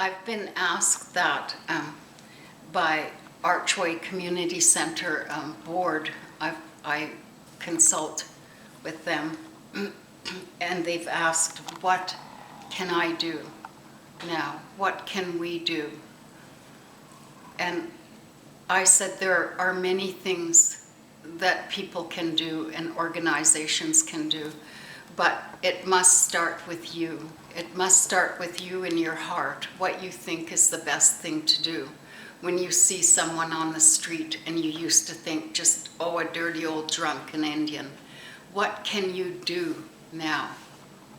I've been asked that by Archway Community Center board. I consult with them, and they've asked, what can I do now? What can we do? And I said there are many things that people can do and organizations can do, but it must start with you. It must start with you in your heart, what you think is the best thing to do. When you see someone on the street and you used to think just, oh, a dirty old drunken Indian, what can you do now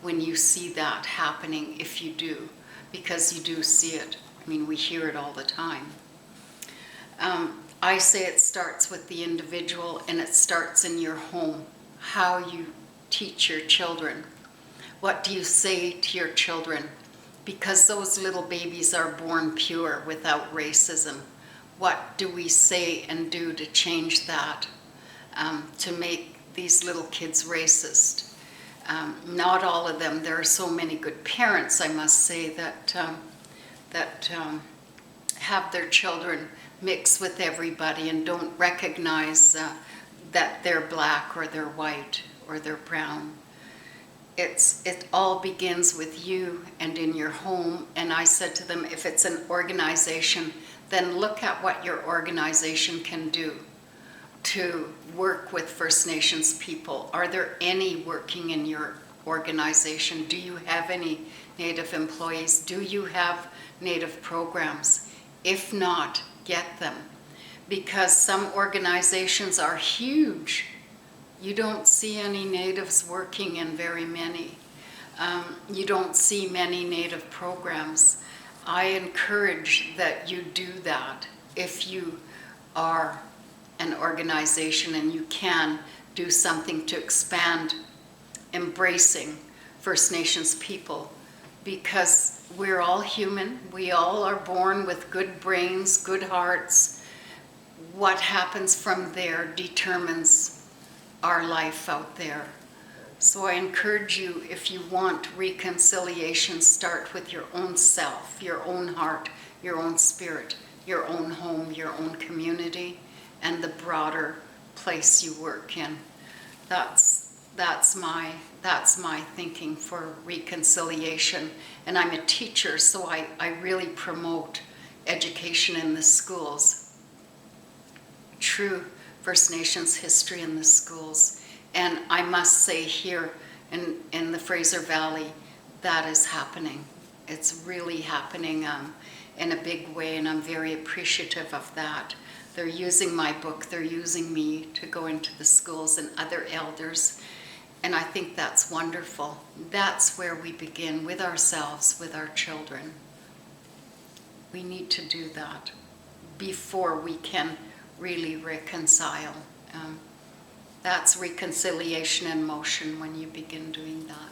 when you see that happening, if you do? Because you do see it. I mean, we hear it all the time. I say it starts with the individual, and it starts in your home, how you teach your children. What do you say to your children? Because those little babies are born pure without racism. What do we say and do to change that, to make these little kids racist? Not all of them. There are so many good parents, I must say, that have their children mix with everybody and don't recognize that they're black or they're white or they're brown. It all begins with you and in your home. And I said to them, if it's an organization, then look at what your organization can do to work with First Nations people. Are there any working in your organization? Do you have any Native employees? Do you have Native programs? If not, get them. Because some organizations are huge. You don't see any Natives working in very many. You don't see many Native programs. I encourage that you do that if you are an organization and you can do something to expand embracing First Nations people, because we're all human. We all are born with good brains, good hearts. What happens from there determines our life out there. So I encourage you, if you want reconciliation, start with your own self, your own heart, your own spirit, your own home, your own community, and the broader place you work in. That's my thinking for reconciliation. And I'm a teacher, so I really promote education in the schools, true First Nations history in the schools. And I must say here in the Fraser Valley, that is happening. It's really happening in a big way, and I'm very appreciative of that. They're using my book, they're using me to go into the schools and other elders. And I think that's wonderful. That's where we begin, with ourselves, with our children. We need to do that before we can really reconcile. That's reconciliation in motion when you begin doing that.